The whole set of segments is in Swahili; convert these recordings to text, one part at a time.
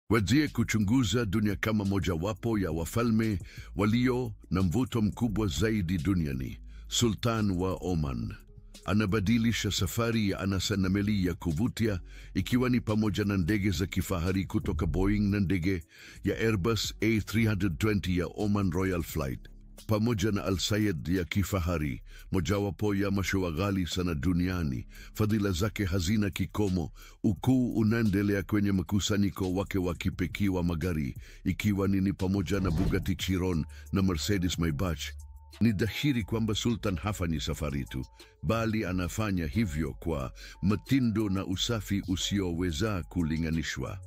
Wazie kuchunguza dunia kama mojawapo ya wafalme walio na mvuto mkubwa zaidi duniani. Sultan wa Oman anabadilisha safari ya anasa na meli ya kuvutia, ikiwa ni pamoja na ndege za kifahari kutoka Boeing na ndege ya Airbus A320 ya Oman Royal Flight, pamoja na Al Sayed ya kifahari, mojawapo ya mashua ghali sana duniani. Fadhila zake hazina kikomo. Ukuu unaendelea kwenye mkusanyiko wake wa kipekee wa magari, ikiwa ni pamoja na Bugatti Chiron na Mercedes Maybach. Ni dhahiri kwamba Sultan hafanyi safari tu, bali anafanya hivyo kwa mtindo na usafi usioweza kulinganishwa.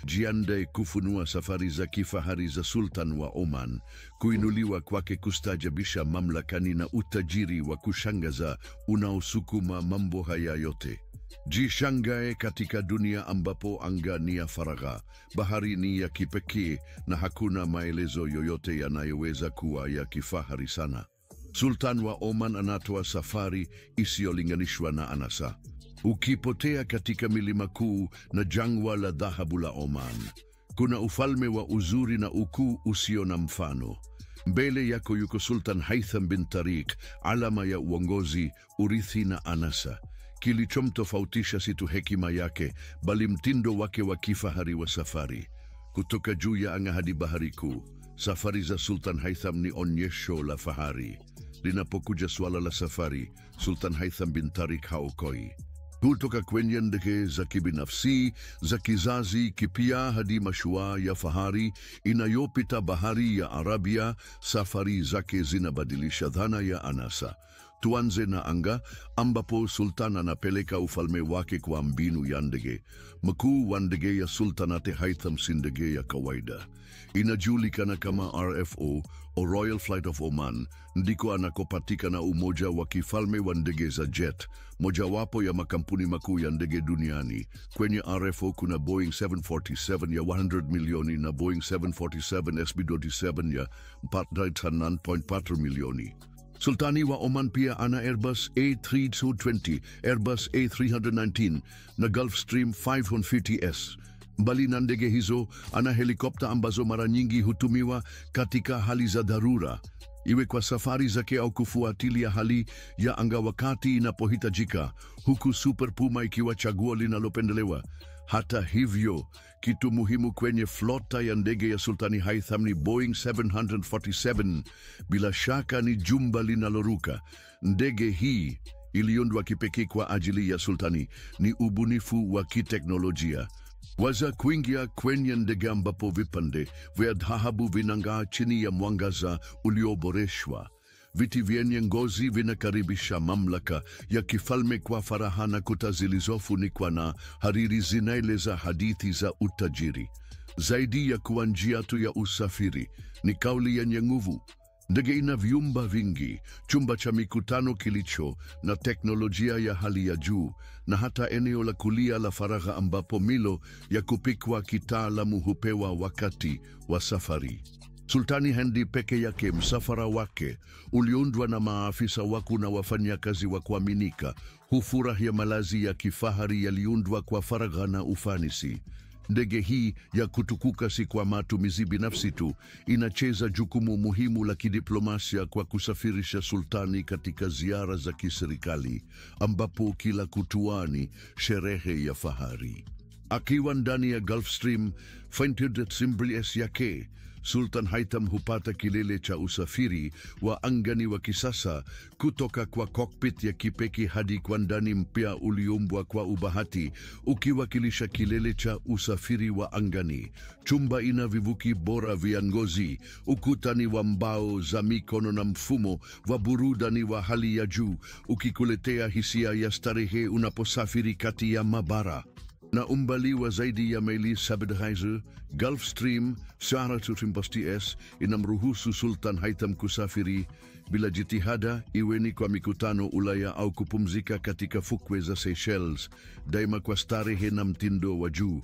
Jiandae kufunua safari za kifahari za Sultan wa Oman. Kuinuliwa kwake kustajabisha mamlakani na utajiri wa kushangaza unaosukuma mambo haya yote. Jishangae katika dunia ambapo anga ni ya faragha, bahari ni ya kipekee, na hakuna maelezo yoyote yanayoweza kuwa ya kifahari sana. Sultan wa Oman anatoa safari isiyolinganishwa na anasa. Ukipotea katika milima kuu na jangwa la dhahabu la Oman, kuna ufalme wa uzuri na ukuu usio na mfano. Mbele yako yuko Sultan Haitham bin Tariq, alama ya uongozi, urithi na anasa. Kilichomtofautisha si tu hekima yake, bali mtindo wake wa kifahari wa safari. Kutoka juu ya anga hadi bahari kuu, safari za Sultan Haitham ni onyesho la fahari. Linapokuja swala la safari, Sultan Haitham bin Tariq haokoi. Kutoka kwenye ndege za kibinafsi za kizazi kipya hadi mashua ya fahari inayopita bahari ya Arabia, safari zake zinabadilisha dhana ya anasa. Tuanze na anga, ambapo Sultan anapeleka ufalme wake kwa mbinu ya ndege. Mkuu wa ndege ya Sultanate Haitham si ndege ya kawaida. Inajulikana kama RFO, o Royal Flight of Oman. Ndiko anakopatikana umoja wa kifalme wa ndege za jet, mojawapo ya makampuni makuu ya ndege duniani. Kwenye RFO kuna Boeing 747 ya 100 milioni na Boeing 747 SB27 ya 49.4 milioni. Sultani wa Oman pia ana Airbus A320, Airbus A319 na Gulfstream 550S. Mbali na ndege hizo, ana helikopta ambazo mara nyingi hutumiwa katika hali za dharura, iwe kwa safari zake au kufuatilia hali ya anga wakati inapohitajika, huku Super Puma ikiwa chaguo linalopendelewa. Hata hivyo, kitu muhimu kwenye flota ya ndege ya Sultani Haitham ni Boeing 747. Bila shaka ni jumba linaloruka. Ndege hii iliundwa kipekee kwa ajili ya Sultani. Ni ubunifu wa kiteknolojia. Waza kuingia kwenye ndege ambapo vipande vya dhahabu vinang'aa chini ya mwangaza ulioboreshwa. Viti vyenye ngozi vinakaribisha mamlaka ya kifalme kwa faraha, na kuta zilizofunikwa na hariri zinaeleza hadithi za utajiri. Zaidi ya kuwa njia tu ya usafiri, ni kauli yenye nguvu. Ndege ina vyumba vingi, chumba cha mikutano kilicho na teknolojia ya hali ya juu, na hata eneo la kulia la faragha ambapo milo ya kupikwa kitaalamu hupewa wakati wa safari. Sultani hendi peke yake. Msafara wake uliundwa na maafisa wakuu na wafanyakazi wa kuaminika. Hufurahia malazi ya kifahari yaliundwa kwa faragha na ufanisi. Ndege hii ya kutukuka si kwa matumizi binafsi tu, inacheza jukumu muhimu la kidiplomasia kwa kusafirisha sultani katika ziara za kiserikali, ambapo kila kutuani sherehe ya fahari. Akiwa ndani ya Gulfstream 500 yake, Sultan Haitham hupata kilele cha usafiri wa angani wa kisasa, kutoka kwa cockpit ya kipekee hadi kwa ndani mpya uliumbwa kwa ubahati, ukiwakilisha kilele cha usafiri wa angani. Chumba ina vivuki bora vya ngozi, ukutani wa mbao za mikono na mfumo wa burudani wa hali ya juu, ukikuletea hisia ya starehe unaposafiri kati ya mabara. Na umbali wa zaidi ya maili 7 Gulfstream 750S inamruhusu Sultan Haitham kusafiri bila jitihada, iwe ni kwa mikutano Ulaya au kupumzika katika fukwe za Seychelles, daima kwa starehe na mtindo wa juu.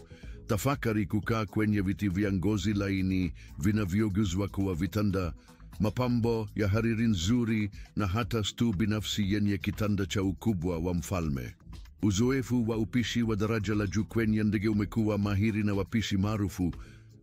Tafakari kukaa kwenye viti vya ngozi laini vinavyoguzwa kwa vitanda, mapambo ya hariri nzuri, na hata stu binafsi yenye kitanda cha ukubwa wa mfalme. Uzoefu wa upishi wa daraja la juu kwenye ndege umekuwa mahiri na wapishi maarufu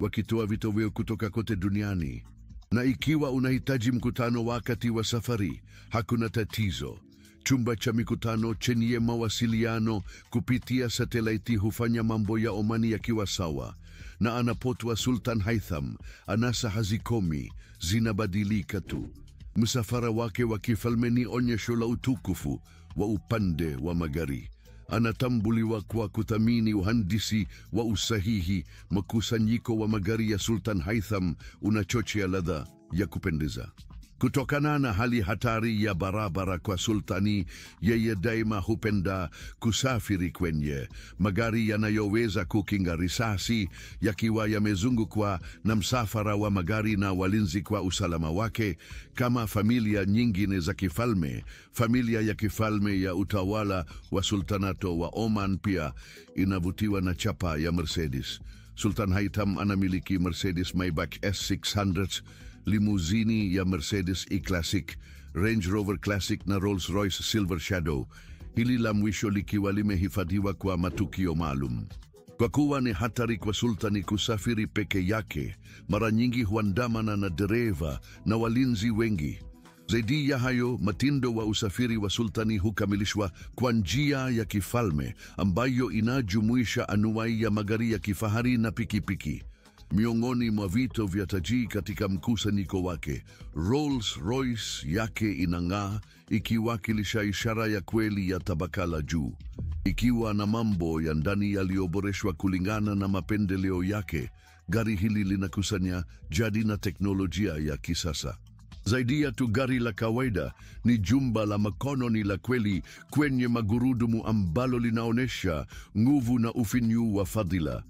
wakitoa vitoweo kutoka kote duniani. Na ikiwa unahitaji mkutano wakati wa safari, hakuna tatizo. Chumba cha mikutano chenye mawasiliano kupitia satelaiti hufanya mambo ya Omani yakiwa sawa. Na anapotwa Sultan Haitham, anasa hazikomi, zinabadilika tu. Msafara wake wa kifalme ni onyesho la utukufu wa upande wa magari. Anatambuliwa kwa kuthamini uhandisi wa usahihi. Mkusanyiko wa magari ya Sultan Haitham unachochea ladha ya kupendeza. Kutokana na hali hatari ya barabara kwa sultani, yeye daima hupenda kusafiri kwenye magari yanayoweza kukinga risasi, yakiwa yamezungukwa na msafara wa magari na walinzi kwa usalama wake. Kama familia nyingine za kifalme, familia ya kifalme ya utawala wa sultanato wa Oman pia inavutiwa na chapa ya Mercedes. Sultan Haitham anamiliki Mercedes Maybach S600, limuzini ya Mercedes E-Classic, Range Rover Classic na Rolls-Royce Silver Shadow, hili la mwisho likiwa limehifadhiwa kwa matukio maalum. Kwa kuwa ni hatari kwa sultani kusafiri peke yake, mara nyingi huandamana na dereva na walinzi wengi. Zaidi ya hayo, mtindo wa usafiri wa sultani hukamilishwa kwa njia ya kifalme ambayo inajumuisha anuwai ya magari ya kifahari na pikipiki. Miongoni mwa vito vya taji katika mkusanyiko wake, Rolls-Royce yake inang'aa, ikiwakilisha ishara ya kweli ya tabaka la juu. Ikiwa na mambo ya ndani yaliyoboreshwa kulingana na mapendeleo yake, gari hili linakusanya jadi na teknolojia ya kisasa. Zaidi ya tu gari la kawaida, ni jumba la makononi la kweli kwenye magurudumu ambalo linaonesha nguvu na ufinyu wa fadhila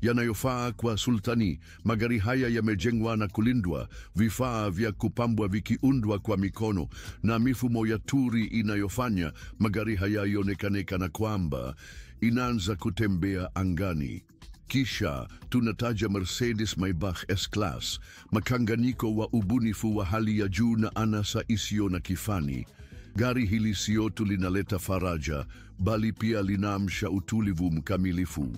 yanayofaa kwa sultani. Magari haya yamejengwa na kulindwa, vifaa vya kupambwa vikiundwa kwa mikono na mifumo ya turi inayofanya magari haya ionekane kana kwamba inaanza kutembea angani. Kisha tunataja Mercedes Maybach S-Class, makanganyiko wa ubunifu wa hali ya juu na anasa isiyo na kifani. Gari hili sio tu linaleta faraja, bali pia linaamsha utulivu mkamilifu.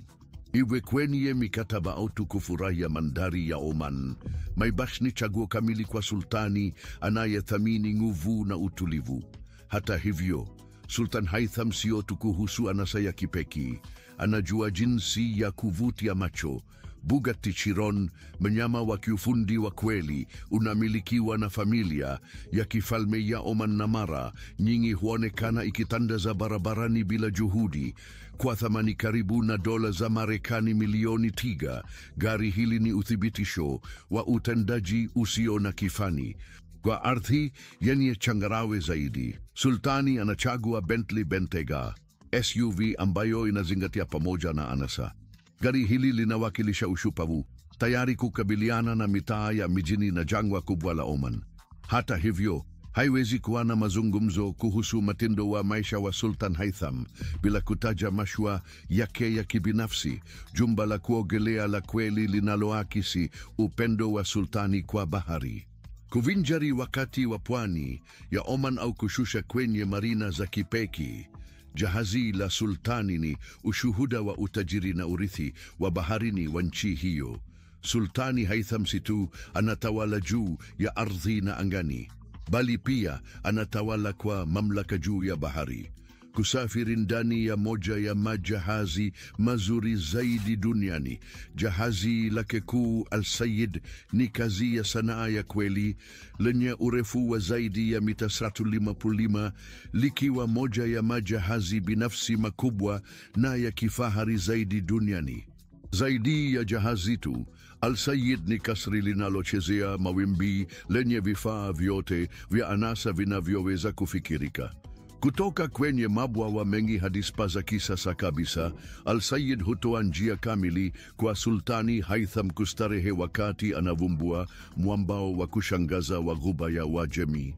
Iwe kwenye mikataba au tu kufurahia mandhari ya Oman, Maybach ni chaguo kamili kwa sultani anayethamini nguvu na utulivu. Hata hivyo, Sultan Haitham sio tu kuhusu anasa ya kipekee, anajua jinsi ya kuvutia macho. Bugatti Chiron, mnyama wa kiufundi wa kweli, unamilikiwa na familia ya kifalme ya Oman na mara nyingi huonekana ikitandaza barabarani bila juhudi. Kwa thamani karibu na dola za Marekani milioni 3, gari hili ni uthibitisho wa utendaji usio na kifani. Kwa ardhi yenye changarawe zaidi, sultani anachagua Bentley Bentayga SUV ambayo inazingatia pamoja na anasa. Gari hili linawakilisha ushupavu, tayari kukabiliana na mitaa ya mijini na jangwa kubwa la Oman. Hata hivyo, haiwezi kuwa na mazungumzo kuhusu mtindo wa maisha wa Sultan Haitham bila kutaja mashua yake ya kibinafsi, jumba la kuogelea la kweli linaloakisi upendo wa sultani kwa bahari. Kuvinjari wakati wa pwani ya Oman au kushusha kwenye marina za kipekee, jahazi la sultani ni ushuhuda wa utajiri na urithi wa baharini wa nchi hiyo. Sultani Haitham si tu anatawala juu ya ardhi na angani, bali pia anatawala kwa mamlaka juu ya bahari. Kusafiri ndani ya moja ya majahazi mazuri zaidi duniani, jahazi lake kuu Al Sayed, ni kazi ya sanaa ya kweli, lenye urefu wa zaidi ya mita 350, likiwa moja ya majahazi binafsi makubwa na ya kifahari zaidi duniani. Zaidi ya jahazi tu, Al Sayed ni kasri linalochezea mawimbi lenye vifaa vyote vya anasa vinavyoweza kufikirika. Kutoka kwenye mabwawa mengi hadi spa za kisasa kabisa, Al Sayed hutoa njia kamili kwa Sultani Haitham kustarehe wakati anavumbua mwambao wa kushangaza wa Ghuba ya Uajemi.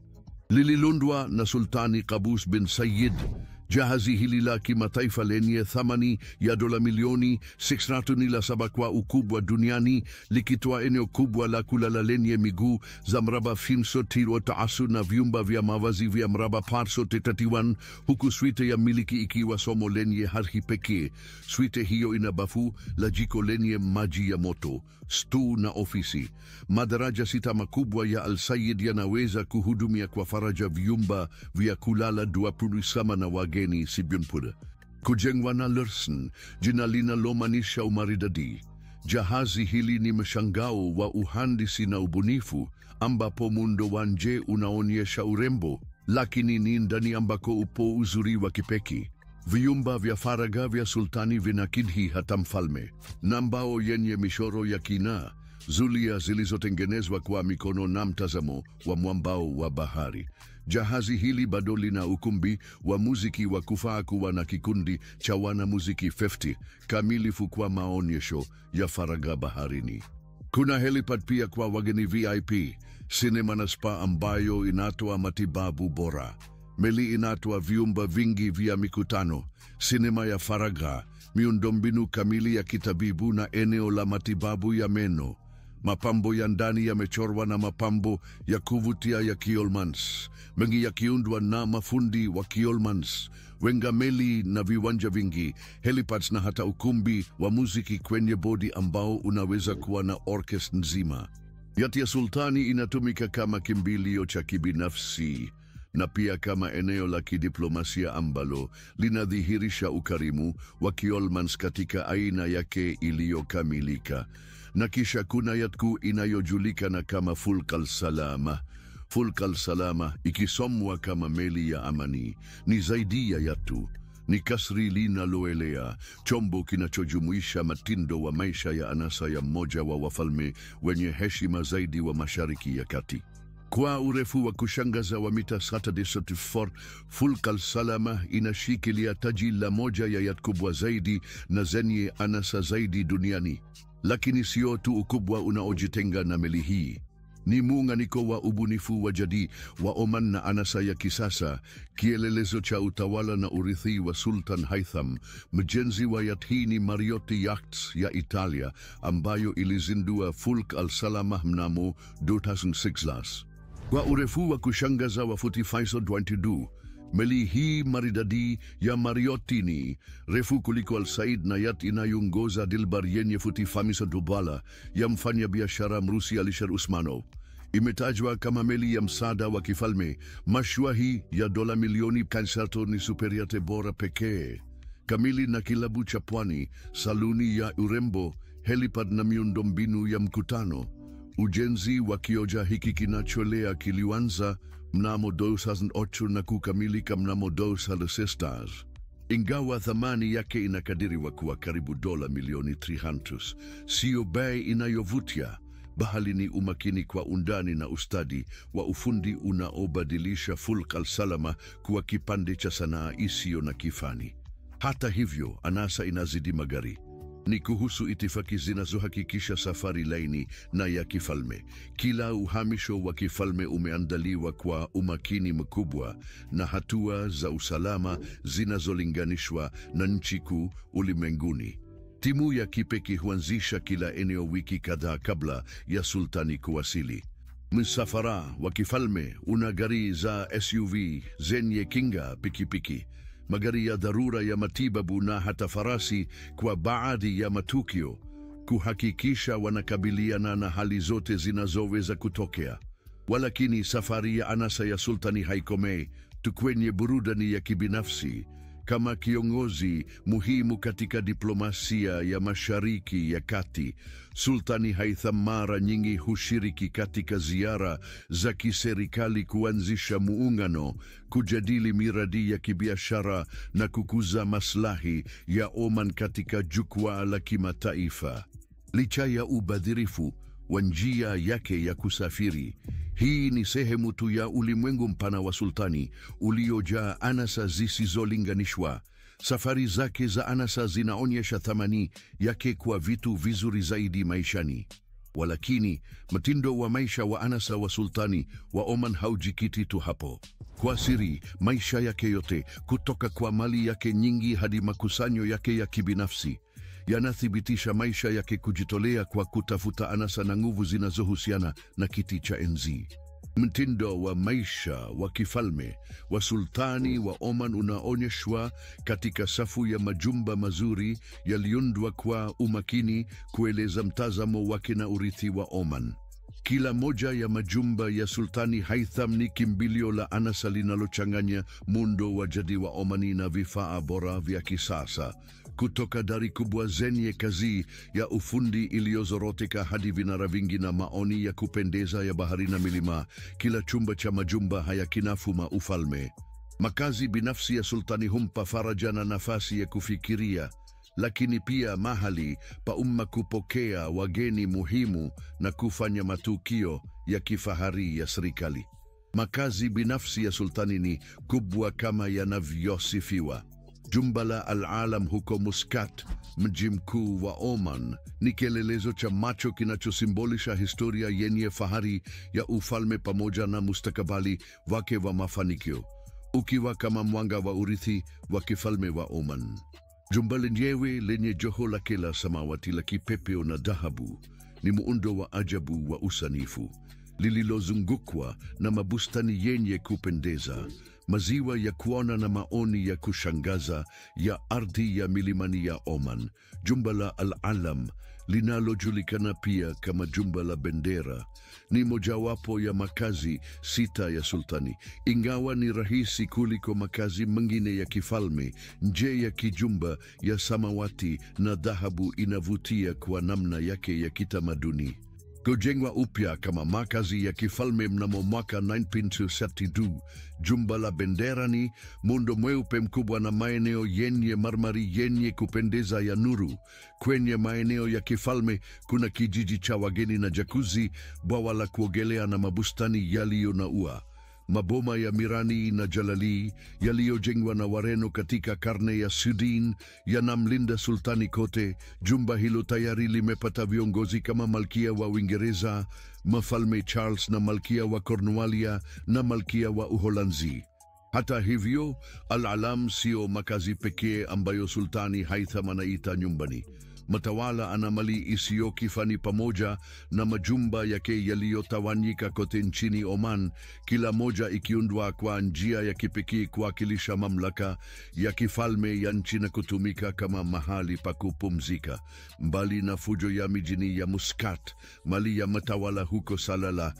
Lililundwa na Sultani Qaboos bin Sayyid, Jahazi hili la kimataifa lenye thamani ya dola milioni 607 kwa ukubwa duniani, likitoa eneo kubwa la kulala lenye miguu za mraba 503 na vyumba vya mavazi vya mraba 431, huku suite ya miliki ikiwa somo lenye hadhi pekee. Suite hiyo ina bafu la jiko lenye maji ya moto, stu na ofisi. Madaraja 6 makubwa ya Al Sayed yanaweza kuhudumia kwa faraja vyumba vya kulala 27 na wageni Sibunpura. Kujengwa na Larsen, jina linalomaanisha umaridadi. Jahazi hili ni mshangao wa uhandisi na ubunifu, ambapo muundo wa nje unaonyesha urembo, lakini ni ndani ambako upo uzuri wa kipekee. Vyumba vya faragha vya sultani vinakidhi hata mfalme, na mbao yenye michoro ya kina, zulia zilizotengenezwa kwa mikono na mtazamo wa mwambao wa bahari. Jahazi hili bado lina ukumbi wa muziki wa kufaa kuwa na kikundi cha wanamuziki 50 kamilifu kwa maonyesho ya faragha baharini. Kuna helipad pia kwa wageni VIP, sinema na spa ambayo inatoa matibabu bora. Meli inatoa vyumba vingi vya mikutano, sinema ya faragha, miundombinu kamili ya kitabibu na eneo la matibabu ya meno. Mapambo ya ndani yamechorwa na mapambo ya kuvutia ya Kiolmans, mengi yakiundwa na mafundi wa Kiolmans. Wenga meli na viwanja vingi, helipads na hata ukumbi wa muziki kwenye bodi ambao unaweza kuwa na orkestra nzima. Yacht ya Sultani inatumika kama kimbilio cha kibinafsi na pia kama eneo la kidiplomasia ambalo linadhihirisha ukarimu wa Kiolmans katika aina yake iliyokamilika. Na kisha kuna yacht kuu inayojulikana kama Fulk Al Salama. Fulk Al Salama, ikisomwa kama meli ya amani, ni zaidi ya yacht tu. Ni kasri linaloelea, chombo kinachojumuisha mtindo wa maisha ya anasa ya mmoja wa wafalme wenye heshima zaidi wa Mashariki ya Kati. Kwa urefu wa kushangaza wa mita 74, Fulk Al Salama inashikilia taji la moja ya yacht kubwa zaidi na zenye anasa zaidi duniani. Lakini sio tu ukubwa unaojitenga na meli hii. Ni muunganiko wa ubunifu wa jadi wa Oman na anasa ya kisasa, kielelezo cha utawala na urithi wa Sultan Haitham. Mjenzi wa yacht hii ni Mariotti Yachts ya Italia, ambayo ilizindua Fulk Al Salama mnamo 2006. Kwa urefu wa kushangaza wa futi 522, meli hii maridadi ya Mariotti ni refu kuliko Al Sayed na yacht inayoongoza Dilbar yenye futi 500 ya mfanyabiashara Mrusi Alisher Usmanov. Imetajwa kama meli ya msaada wa kifalme. Mashua hii ya dola milioni kansato ni superiate bora pekee, kamili na kilabu cha pwani, saluni ya urembo, helipad na miundombinu ya mkutano. Ujenzi wa kioja hiki kinacholea kilianza mnamo 2008 na kukamilika mnamo 2016. Ingawa thamani yake inakadiriwa kuwa karibu dola milioni 300, sio bei inayovutia, bali ni umakini kwa undani na ustadi wa ufundi unaobadilisha Fulk Al Salama kuwa kipande cha sanaa isiyo na kifani. Hata hivyo, anasa inazidi magari. Ni kuhusu itifaki zinazohakikisha safari laini na ya kifalme. Kila uhamisho wa kifalme umeandaliwa kwa umakini mkubwa na hatua za usalama zinazolinganishwa na nchi kuu ulimwenguni. Timu ya kipekee huanzisha kila eneo wiki kadhaa kabla ya sultani kuwasili. Msafara wa kifalme una gari za SUV zenye kinga, pikipiki, magari ya dharura ya matibabu na hata farasi kwa baadhi ya matukio, kuhakikisha wanakabiliana na hali zote zinazoweza kutokea. Walakini safari ya anasa ya sultani haikomei tu kwenye burudani ya kibinafsi. Kama kiongozi muhimu katika diplomasia ya Mashariki ya Kati, Sultani Haitham mara nyingi hushiriki katika ziara za kiserikali kuanzisha muungano, kujadili miradi ya kibiashara na kukuza maslahi ya Oman katika jukwaa la kimataifa. Licha ya ubadhirifu wa njia yake ya kusafiri, hii ni sehemu tu ya ulimwengu mpana wa sultani uliojaa anasa zisizolinganishwa. Safari zake za anasa zinaonyesha thamani yake kwa vitu vizuri zaidi maishani. Walakini, mtindo wa maisha wa anasa wa sultani wa Oman haujikiti tu hapo. Kwa siri, maisha yake yote, kutoka kwa mali yake nyingi hadi makusanyo yake ya kibinafsi, yanathibitisha maisha yake kujitolea kwa kutafuta anasa na nguvu zinazohusiana na kiti cha enzi. Mtindo wa maisha wa kifalme wa sultani wa Oman unaonyeshwa katika safu ya majumba mazuri yaliyoundwa kwa umakini kueleza mtazamo wake na urithi wa Oman. Kila moja ya majumba ya Sultani Haitham ni kimbilio la anasa linalochanganya muundo wa jadi wa Omani na vifaa bora vya kisasa. Kutoka dari kubwa zenye kazi ya ufundi iliyozoroteka hadi vinara vingi na maoni ya kupendeza ya bahari na milima, kila chumba cha majumba haya kinafuma ufalme. Makazi binafsi ya sultani humpa faraja na nafasi ya kufikiria, lakini pia mahali pa umma kupokea wageni muhimu na kufanya matukio ya kifahari ya serikali. Makazi binafsi ya sultani ni kubwa kama yanavyosifiwa. Jumba la Al-Alam huko Muscat, mji mkuu wa Oman, ni kielelezo cha macho kinachosimbolisha historia yenye fahari ya ufalme pamoja na mustakabali wake wa mafanikio, ukiwa kama mwanga wa urithi wa kifalme wa Oman. Jumba lenyewe lenye joho lake la samawati la kipepeo na dhahabu ni muundo wa ajabu wa usanifu, lililozungukwa na mabustani yenye kupendeza, maziwa ya kuona na maoni ya kushangaza ya ardhi ya milimani ya Oman. Jumba la Al-Alam, linalojulikana pia kama jumba la bendera, ni mojawapo ya makazi sita ya sultani. Ingawa ni rahisi kuliko makazi mengine ya kifalme, nje ya kijumba ya samawati na dhahabu inavutia kwa namna yake ya kitamaduni. Kujengwa upya kama makazi ya kifalme mnamo mwaka 1972, jumba la bendera ni muundo mweupe mkubwa na maeneo yenye marmari yenye kupendeza ya nuru. Kwenye maeneo ya kifalme kuna kijiji cha wageni na jacuzzi, bwawa la kuogelea na mabustani yaliyo na ua. Maboma ya Mirani na Jalali yaliyojengwa na Wareno katika karne ya 16 yanamlinda sultani kote. Jumba hilo tayari limepata viongozi kama Malkia wa Uingereza, Mfalme Charles na Malkia wa Cornwallia na Malkia wa Uholanzi. Hata hivyo, Al-Alam sio makazi pekee ambayo Sultani Haitham anaita nyumbani. Mtawala ana mali isiyo kifani pamoja na majumba yake yaliyotawanyika kote nchini Oman, kila moja ikiundwa kwa njia ya kipekee kuwakilisha mamlaka ya kifalme ya nchi na kutumika kama mahali pa kupumzika. Mbali na fujo ya mijini ya Muscat, mali ya mtawala huko Salalah,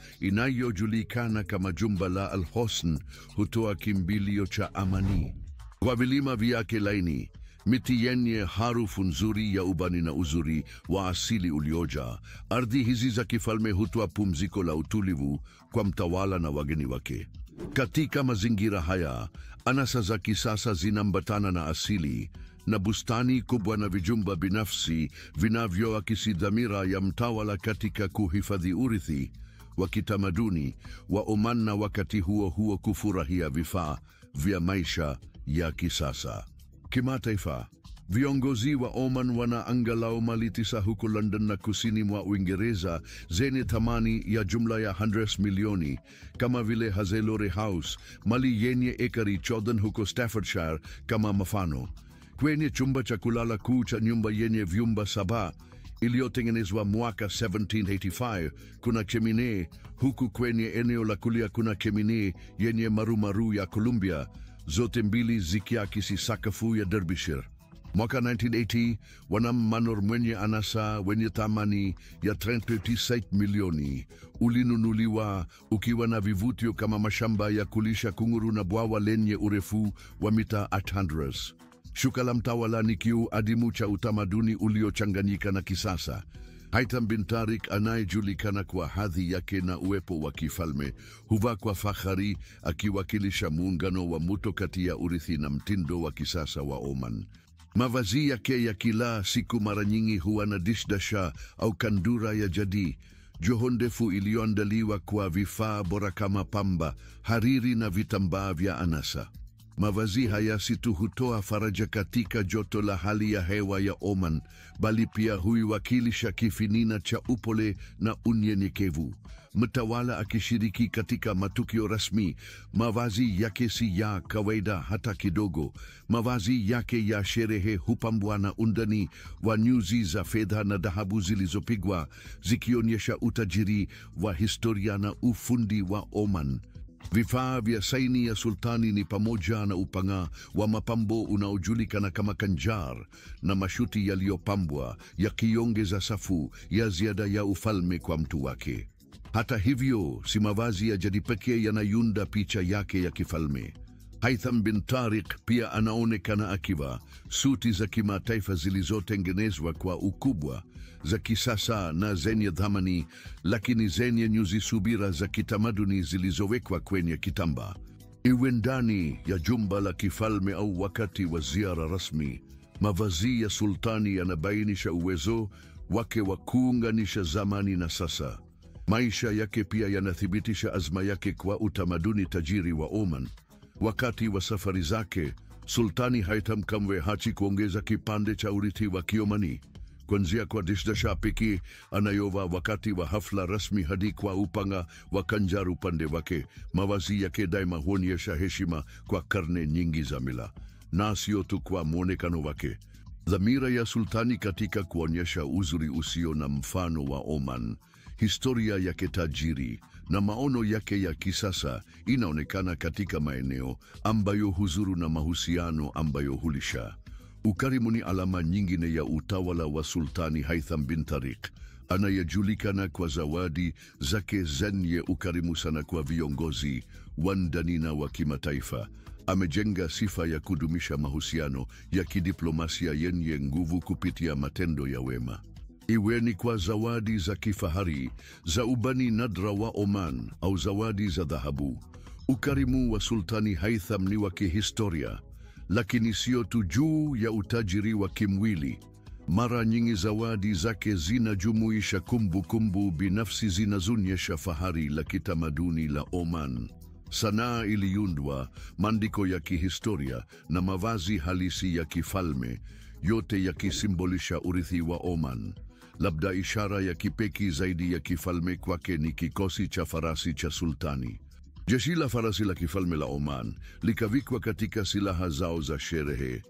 inayojulikana kama jumba la Al-Hosn, hutoa kimbilio cha amani. Kwa vilima vyake laini, miti yenye harufu nzuri ya ubani na uzuri wa asili uliojaa, ardhi hizi za kifalme hutoa pumziko la utulivu kwa mtawala na wageni wake. Katika mazingira haya, anasa za kisasa zinambatana na asili, na bustani kubwa na vijumba binafsi vinavyoakisi dhamira ya mtawala katika kuhifadhi urithi wa kitamaduni wa Oman na wakati huo huo kufurahia vifaa vya maisha ya kisasa. Kimataifa, viongozi wa Oman wana angalau mali 9 huko London na kusini mwa Uingereza zenye thamani ya jumla ya 100 milioni, kama vile Hazelore House, mali yenye ekari 14 huko Staffordshire kama mfano. Kwenye chumba cha kulala kuu cha nyumba yenye vyumba 7 iliyotengenezwa mwaka 1785 kuna chemine, huku kwenye eneo la kulia kuna chemine yenye marumaru ya Columbia, zote mbili zikiakisi sakafu ya Derbyshire. Mwaka 1980, manor mwenye anasa wenye thamani ya 39 milioni ulinunuliwa, ukiwa na vivutio kama mashamba ya kulisha kunguru na bwawa lenye urefu wa mita 800. Shuka la mtawala ni kiu adimu cha utamaduni uliochanganyika na kisasa. Haitham bin Tariq, anayejulikana kwa hadhi yake na uwepo wa kifalme, huvaa kwa fahari akiwakilisha muungano wa mto kati ya urithi na mtindo wa kisasa wa Oman. Mavazi yake ya kila siku mara nyingi huwa na dishdasha au kandura ya jadi, joho ndefu iliyoandaliwa kwa vifaa bora kama pamba, hariri na vitambaa vya anasa. Mavazi haya si tu hutoa faraja katika joto la hali ya hewa ya Oman, bali pia huiwakilisha kifinina cha upole na unyenyekevu. Mtawala akishiriki katika matukio rasmi, mavazi yake si ya kawaida hata kidogo. Mavazi yake ya sherehe hupambwa na undani wa nyuzi za fedha na dhahabu zilizopigwa, zikionyesha utajiri wa historia na ufundi wa Oman. Vifaa vya saini ya sultani ni pamoja na upanga wa mapambo unaojulikana kama kanjar na mashuti yaliyopambwa, yakiongeza safu ya ziada ya ufalme kwa mtu wake. Hata hivyo, si mavazi ya jadi pekee yanayunda picha yake ya kifalme. Haitham bin Tariq pia anaonekana akiva suti za kimataifa zilizotengenezwa kwa ukubwa, za kisasa na zenye dhamani, lakini zenye nyuzi subira za kitamaduni zilizowekwa kwenye kitambaa. Iwe ndani ya jumba la kifalme au wakati wa ziara rasmi, mavazi ya sultani yanabainisha uwezo wake wa kuunganisha zamani na sasa. Maisha yake pia yanathibitisha azma yake kwa utamaduni tajiri wa Oman. Wakati wa safari zake, Sultani Haitham kamwe hachi kuongeza kipande cha urithi wa Kiomani, kuanzia kwa dishdasha piki anayovaa wakati wa hafla rasmi hadi kwa upanga wa kanjar upande wake. Mavazi yake daima huonyesha heshima kwa karne nyingi za mila, na sio tu kwa muonekano wake. Dhamira ya sultani katika kuonyesha uzuri usio na mfano wa Oman, historia yake tajiri na maono yake ya kisasa inaonekana katika maeneo ambayo huzuru na mahusiano ambayo hulisha. Ukarimu ni alama nyingine ya utawala wa Sultani Haitham bin Tariq, anayejulikana kwa zawadi zake zenye ukarimu sana kwa viongozi wa ndani na wa kimataifa. Amejenga sifa ya kudumisha mahusiano ya kidiplomasia yenye nguvu kupitia matendo ya wema. Iwe ni kwa zawadi za kifahari za ubani nadra wa Oman au zawadi za dhahabu. Ukarimu wa Sultani Haitham ni wa kihistoria, lakini sio tu juu ya utajiri wa kimwili. Mara nyingi zawadi zake zinajumuisha kumbukumbu binafsi zinazoonyesha fahari la kitamaduni la Oman, sanaa iliundwa, maandiko ya kihistoria na mavazi halisi ya kifalme, yote yakisimbolisha urithi wa Oman. Labda ishara ya kipekee zaidi ya kifalme kwake ni kikosi cha farasi cha sultani. Jeshi la farasi la kifalme la Oman, likavikwa katika silaha zao za sherehe,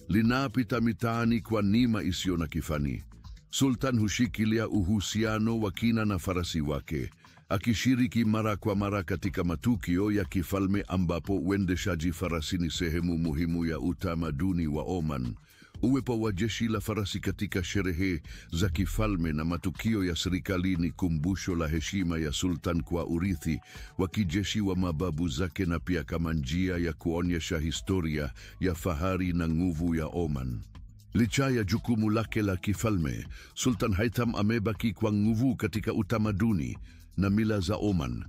linapita mitaani kwa neema isiyo na kifani. Sultan hushikilia uhusiano wa kina na farasi wake, akishiriki mara kwa mara katika matukio ya kifalme ambapo uendeshaji farasi ni sehemu muhimu ya utamaduni wa Oman. Uwepo wa jeshi la farasi katika sherehe za kifalme na matukio ya serikali ni kumbusho la heshima ya sultan kwa urithi wa kijeshi wa mababu zake, na pia kama njia ya kuonyesha historia ya fahari na nguvu ya Oman. Licha ya jukumu lake la kifalme, Sultan Haitham amebaki kwa nguvu katika utamaduni na mila za Oman.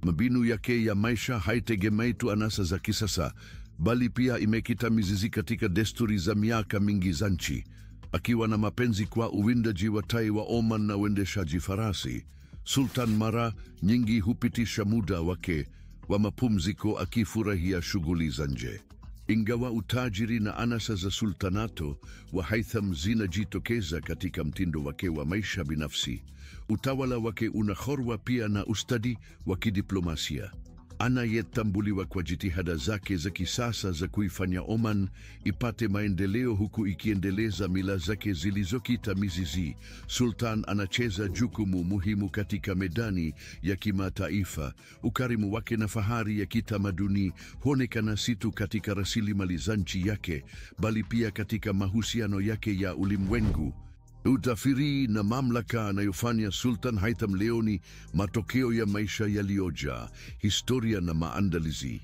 Mbinu yake ya maisha haitegemei tu anasa za kisasa, bali pia imekita mizizi katika desturi za miaka mingi za nchi. Akiwa na mapenzi kwa uwindaji wa tai wa Oman na uendeshaji farasi, Sultan mara nyingi hupitisha muda wake wa mapumziko akifurahia shughuli za nje. Ingawa utajiri na anasa za sultanato wa Haitham zinajitokeza katika mtindo wake wa maisha binafsi, utawala wake unahorwa pia na ustadi wa kidiplomasia. Anayetambuliwa kwa jitihada zake za kisasa za kuifanya Oman ipate maendeleo huku ikiendeleza mila zake zilizokita mizizi. Sultan anacheza jukumu muhimu katika medani ya kimataifa. Ukarimu wake na fahari ya kitamaduni huonekana si tu katika rasilimali za nchi yake, bali pia katika mahusiano yake ya ulimwengu. Utafiri na mamlaka anayofanya Sultan Haitham leo ni matokeo ya maisha yaliyojaa historia na maandalizi,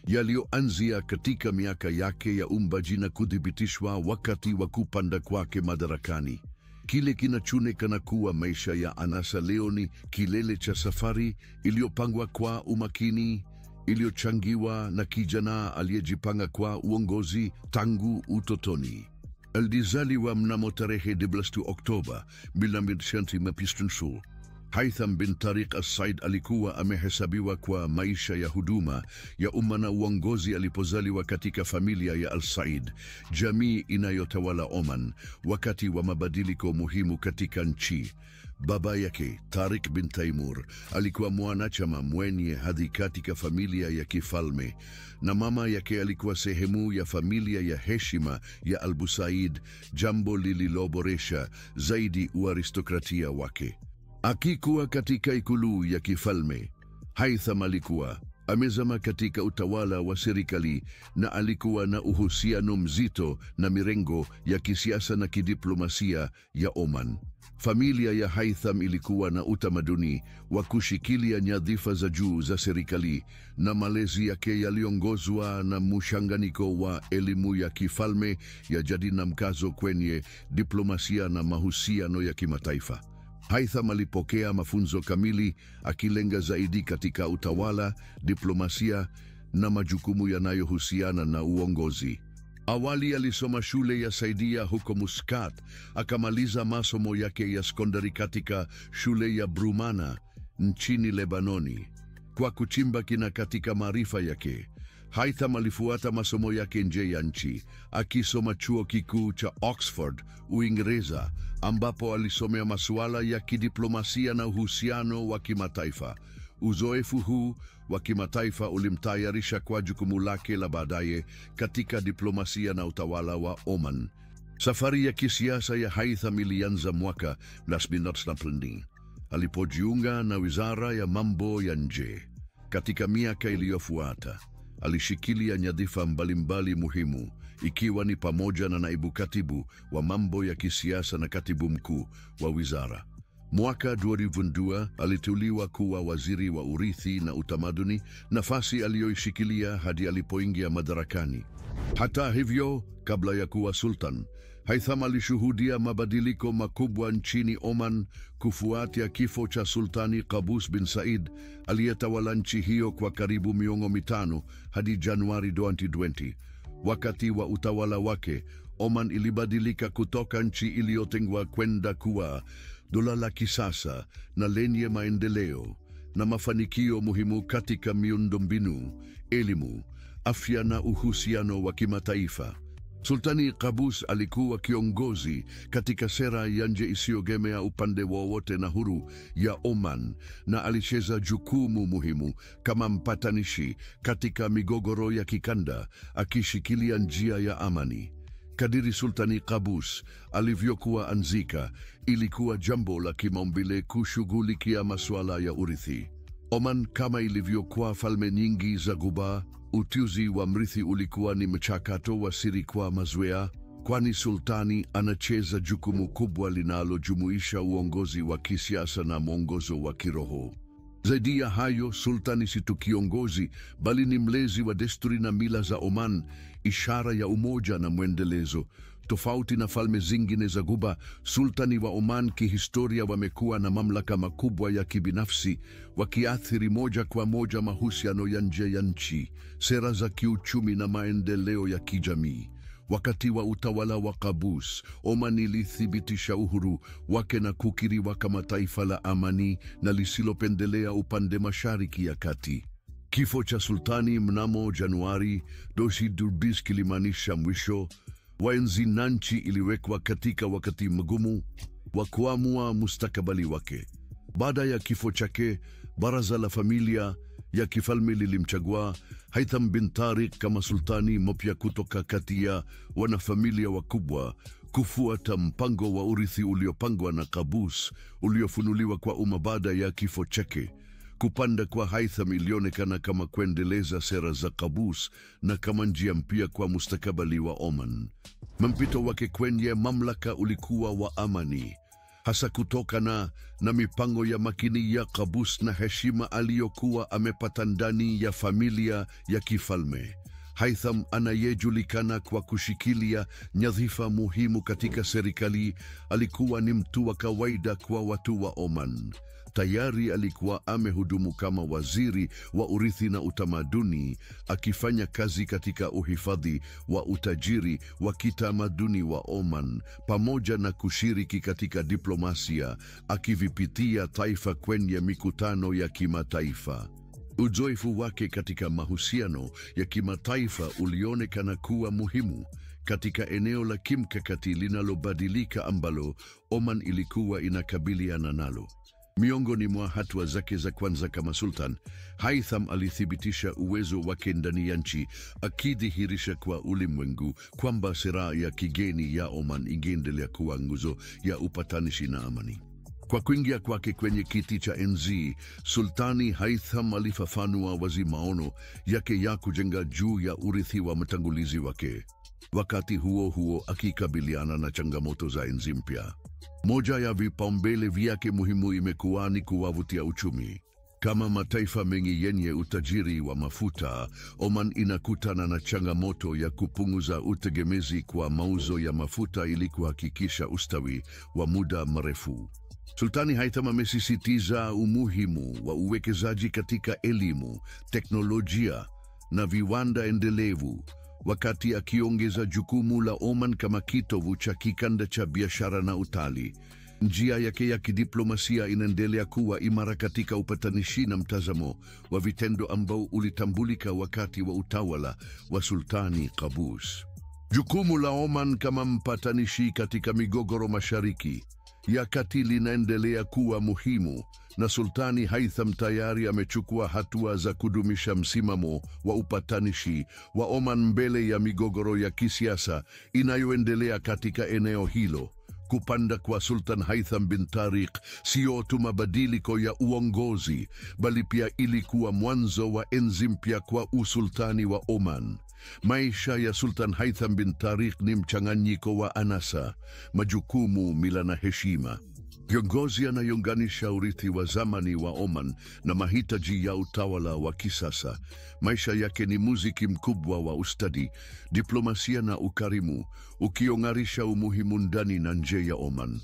yaliyoanzia katika miaka yake ya uumbaji na kuthibitishwa wakati wa kupanda kwake madarakani. Kile kinachoonekana kuwa maisha ya anasa leo ni kilele cha safari iliyopangwa kwa umakini, iliyochangiwa na kijana aliyejipanga kwa uongozi tangu utotoni. Alizaliwa mnamo tarehe 12 Oktoba 1953. Haitham bin Tariq as-Said alikuwa amehesabiwa kwa maisha ya huduma ya umma na uongozi alipozaliwa katika familia ya al-Said, jamii inayotawala Oman, wakati wa mabadiliko muhimu katika nchi. Baba yake, Tariq bin Taimur, alikuwa mwanachama mwenye hadhi katika familia ya kifalme, na mama yake alikuwa sehemu ya familia ya heshima ya al-Busaid, jambo lililoboresha zaidi uaristokratia wake. Akikuwa katika ikulu ya kifalme, Haitham alikuwa amezama katika utawala wa serikali na alikuwa na uhusiano mzito na mirengo ya kisiasa na kidiplomasia ya Oman. Familia ya Haitham ilikuwa na utamaduni wa kushikilia nyadhifa za juu za serikali, na malezi yake yaliongozwa na mchanganyiko wa elimu ya kifalme ya jadi na mkazo kwenye diplomasia na mahusiano ya kimataifa. Haitham alipokea mafunzo kamili, akilenga zaidi katika utawala, diplomasia na majukumu yanayohusiana na uongozi. Awali alisoma shule ya Saidia huko Muscat, akamaliza masomo yake ya sekondari katika shule ya Brumana nchini Lebanoni. Kwa kuchimba kina katika maarifa yake, Haitham alifuata masomo yake nje ya nchi, akisoma chuo kikuu cha Oxford, Uingereza, ambapo alisomea masuala ya kidiplomasia na uhusiano wa kimataifa. Uzoefu huu wa kimataifa ulimtayarisha kwa jukumu lake la baadaye katika diplomasia na utawala wa Oman. Safari ya kisiasa ya Haitham ilianza mwaka 1980 alipojiunga na wizara ya mambo ya nje. Katika miaka iliyofuata, alishikilia nyadhifa mbalimbali muhimu, ikiwa ni pamoja na naibu katibu wa mambo ya kisiasa na katibu mkuu wa wizara. Mwaka 2002 aliteuliwa kuwa waziri wa urithi na utamaduni, nafasi aliyoishikilia hadi alipoingia madarakani. Hata hivyo, kabla ya kuwa sultan, Haitham alishuhudia mabadiliko makubwa nchini Oman kufuatia kifo cha Sultani Qaboos bin Said, aliyetawala nchi hiyo kwa karibu miongo mitano hadi Januari 2020. Wakati wa utawala wake, Oman ilibadilika kutoka nchi iliyotengwa kwenda kuwa dola la kisasa na lenye maendeleo na mafanikio muhimu katika miundombinu, elimu, afya na uhusiano wa kimataifa. Sultani Qaboos alikuwa kiongozi katika sera ya nje isiyoegemea upande wowote na huru ya Oman, na alicheza jukumu muhimu kama mpatanishi katika migogoro ya kikanda, akishikilia njia ya amani. Kadiri Sultani Qaboos alivyokuwa anzika, ilikuwa jambo la kimaumbile kushughulikia masuala ya urithi. Oman, kama ilivyokuwa falme nyingi za Ghuba, uteuzi wa mrithi ulikuwa ni mchakato wa siri kwa mazoea, kwani sultani anacheza jukumu kubwa linalojumuisha uongozi wa kisiasa na mwongozo wa kiroho. Zaidi ya hayo, sultani si tu kiongozi, bali ni mlezi wa desturi na mila za Oman, ishara ya umoja na mwendelezo. Tofauti na falme zingine za Ghuba, sultani wa Oman kihistoria wamekuwa na mamlaka makubwa ya kibinafsi, wakiathiri moja kwa moja mahusiano ya nje ya nchi, sera za kiuchumi na maendeleo ya kijamii. Wakati wa utawala wa Qaboos, Oman ilithibitisha uhuru wake na kukiriwa kama taifa la amani na lisilopendelea upande Mashariki ya Kati. Kifo cha sultani mnamo Januari 2020 kilimaanisha mwisho wa enzi, na nchi iliwekwa katika wakati mgumu wa kuamua mustakabali wake. Baada ya kifo chake, baraza la familia ya kifalme lilimchagua Haitham bin Tariq kama sultani mpya kutoka kati ya wanafamilia wakubwa, kufuata mpango wa urithi uliopangwa na Qaboos uliofunuliwa kwa umma baada ya kifo chake. Kupanda kwa Haitham ilionekana kama kuendeleza sera za Qaboos na kama njia mpya kwa mustakabali wa Oman. Mpito wake kwenye mamlaka ulikuwa wa amani, hasa kutokana na mipango ya makini ya Qaboos na heshima aliyokuwa amepata ndani ya familia ya kifalme. Haitham, anayejulikana kwa kushikilia nyadhifa muhimu katika serikali, alikuwa ni mtu wa kawaida kwa watu wa Oman. Tayari alikuwa amehudumu kama waziri wa urithi na utamaduni, akifanya kazi katika uhifadhi wa utajiri wa kitamaduni wa Oman, pamoja na kushiriki katika diplomasia, akivipitia taifa kwenye mikutano ya kimataifa. Uzoefu wake katika mahusiano ya kimataifa ulionekana kuwa muhimu katika eneo la kimkakati linalobadilika ambalo Oman ilikuwa inakabiliana nalo. Miongoni mwa hatua zake za kwanza kama sultan, Haitham alithibitisha uwezo wake ndani ya nchi, akidhihirisha kwa ulimwengu kwamba sera ya kigeni ya Oman ingeendelea kuwa nguzo ya upatanishi na amani. Kwa kuingia kwake kwenye kiti cha enzi, Sultani Haitham alifafanua wazi maono yake ya kujenga juu ya urithi wa mtangulizi wake, wakati huo huo akikabiliana na changamoto za enzi mpya. Moja ya vipaumbele vyake muhimu imekuwa ni kuwavutia uchumi. Kama mataifa mengi yenye utajiri wa mafuta, Oman inakutana na changamoto ya kupunguza utegemezi kwa mauzo ya mafuta ili kuhakikisha ustawi wa muda mrefu. Sultani Haitham amesisitiza umuhimu wa uwekezaji katika elimu, teknolojia na viwanda endelevu, wakati akiongeza jukumu la Oman kama kitovu cha kikanda cha biashara na utalii. Njia yake ya kidiplomasia inaendelea kuwa imara katika upatanishi na mtazamo wa vitendo ambao ulitambulika wakati wa utawala wa Sultani Qaboos. Jukumu la Oman kama mpatanishi katika migogoro Mashariki ya Kati linaendelea kuwa muhimu, na Sultani Haitham tayari amechukua hatua za kudumisha msimamo wa upatanishi wa Oman mbele ya migogoro ya kisiasa inayoendelea katika eneo hilo. Kupanda kwa Sultan Haitham bin Tariq sio tu mabadiliko ya uongozi, bali pia ilikuwa mwanzo wa enzi mpya kwa usultani wa Oman. Maisha ya Sultan Haitham bin Tariq ni mchanganyiko wa anasa, majukumu, mila na heshima. Kiongozi anayeunganisha urithi wa zamani wa Oman na mahitaji ya utawala wa kisasa. Maisha yake ni muziki mkubwa wa ustadi, diplomasia na ukarimu, ukiongarisha umuhimu ndani na nje ya Oman.